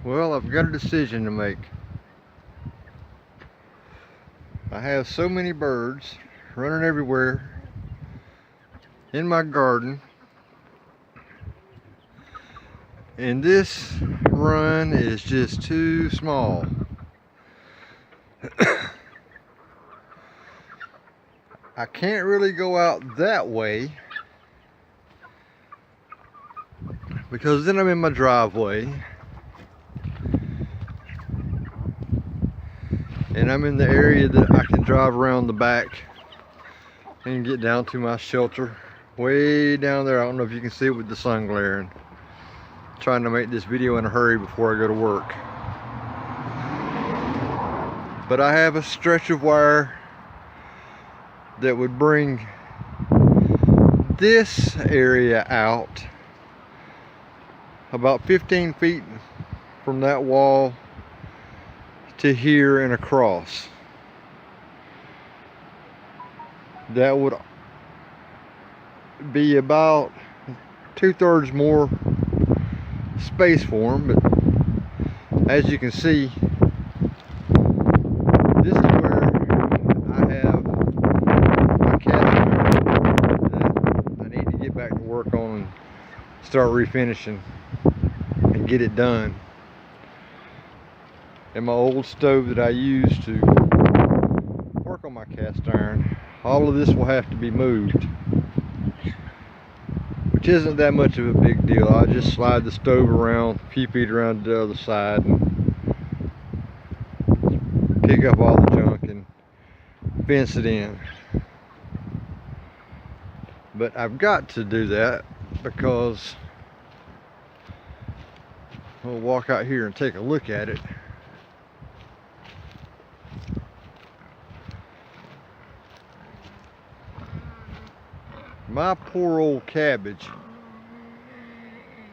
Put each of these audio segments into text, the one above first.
Well, I've got a decision to make. I have so many birds running everywhere in my garden, and this run is just too small. I can't really go out that way because then I'm in my driveway and I'm in the area that I can drive around the back and get down to my shelter way down there. I don't know if you can see it with the sun glaring. I'm trying to make this video in a hurry before I go to work. But I have a stretch of wire that would bring this area out about 15 feet from that wall to here and across. That would be about 2/3 more space for them, but as you can see, this is where I have my cast iron that I need to get back to work on and start refinishing and get it done. And my old stove that I use to work on my cast iron, all of this will have to be moved, which isn't that much of a big deal. I just slide the stove around a few feet around the other side and pick up all the junk and fence it in. But I've got to do that because we'll walk out here and take a look at it. My poor old cabbage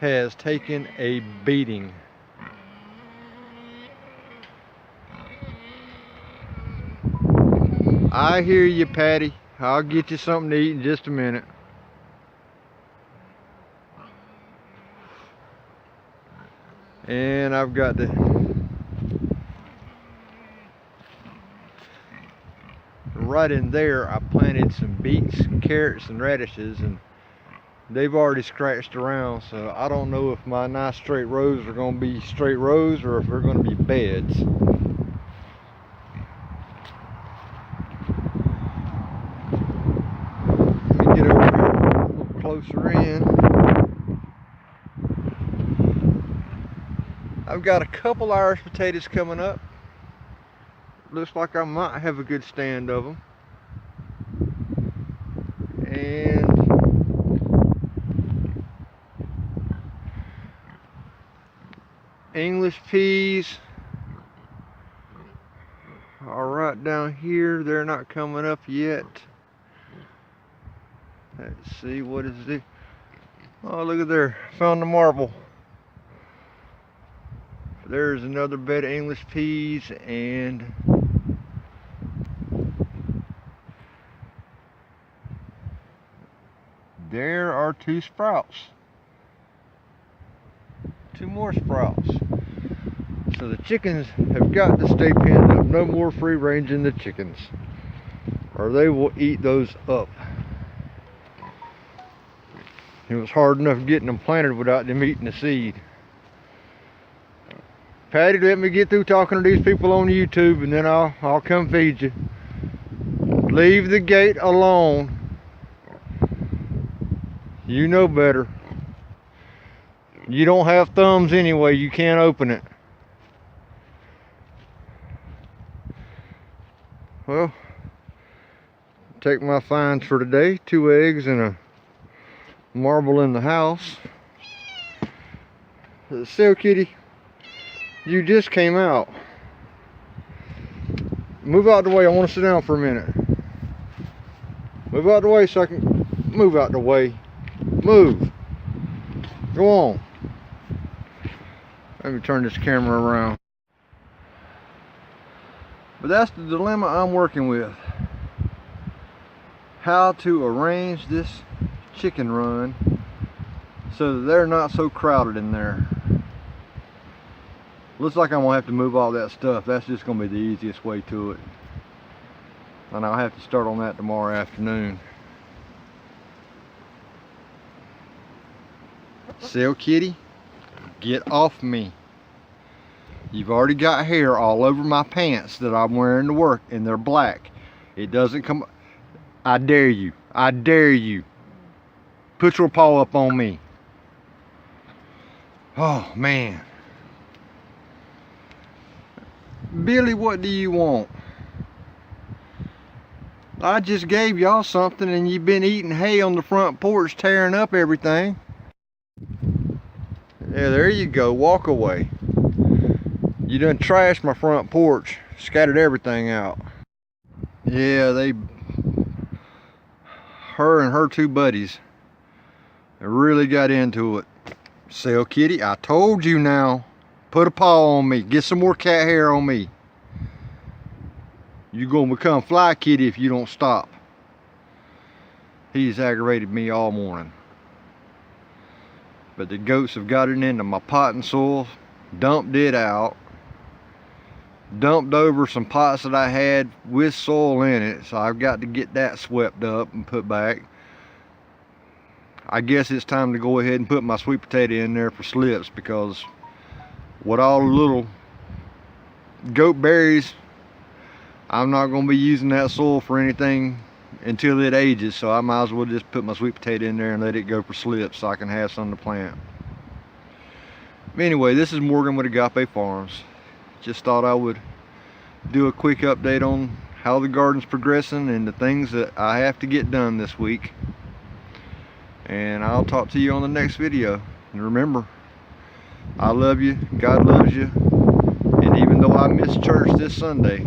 has taken a beating. I hear you, Patty. I'll get you something to eat in just a minute. And I've got right in there I planted some beets and carrots and radishes, and they've already scratched around, so I don't know if my nice straight rows are going to be straight rows or if they're going to be beds. Let me get over here a little closer in. I've got a couple Irish potatoes coming up. Looks like I might have a good stand of them. And English peas are right down here. They're not coming up yet. Let's see, what is this? Oh, look at there. Found the marble. There's another bed of English peas, and there are two sprouts. Two more sprouts. So the chickens have got to stay penned up. No more free ranging the chickens, or they will eat those up. It was hard enough getting them planted without them eating the seed. Patty, let me get through talking to these people on YouTube, and then I'll come feed you. Leave the gate alone. You know better. You don't have thumbs anyway. You can't open it. Well, take my finds for today. 2 eggs and a marble in the house. So, kitty, you just came out. Move out the way. I want to sit down for a minute. Move out the way so I can move out the way. Move. Go on. Let me turn this camera around. But that's the dilemma I'm working with. How to arrange this chicken run so that they're not so crowded in there. Looks like I'm gonna have to move all that stuff. That's just gonna be the easiest way to it. And I'll have to start on that tomorrow afternoon. Cell kitty, get off me. You've already got hair all over my pants that I'm wearing to work, and they're black. It doesn't come. I dare you. I dare you. Put your paw up on me. Oh, man. Billy, what do you want? I just gave y'all something and you've been eating hay on the front porch, tearing up everything. Yeah, there you go. Walk away. You done trashed my front porch. Scattered everything out. Yeah, her and her two buddies really got into it. Cell kitty, I told you now. Put a paw on me. Get some more cat hair on me. You're gonna become fly kitty if you don't stop. He's aggravated me all morning. But the goats have gotten into my potting soil, dumped it out, dumped over some pots that I had with soil in it, so I've got to get that swept up and put back. I guess it's time to go ahead and put my sweet potato in there for slips, because with all the little goat berries, I'm not going to be using that soil for anything until it ages, so I might as well just put my sweet potato in there and let it go for slips so I can have something to plant. Anyway, this is Morgan with Agape Farms. Just thought I would do a quick update on how the garden's progressing and the things that I have to get done this week. And I'll talk to you on the next video. And remember, I love you, God loves you, and even though I missed church this Sunday,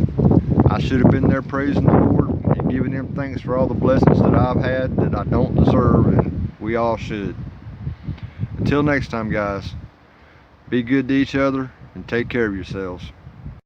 I should have been there praising the Lord and giving Him thanks for all the blessings that I've had that I don't deserve, and we all should. Until next time, guys, be good to each other and take care of yourselves.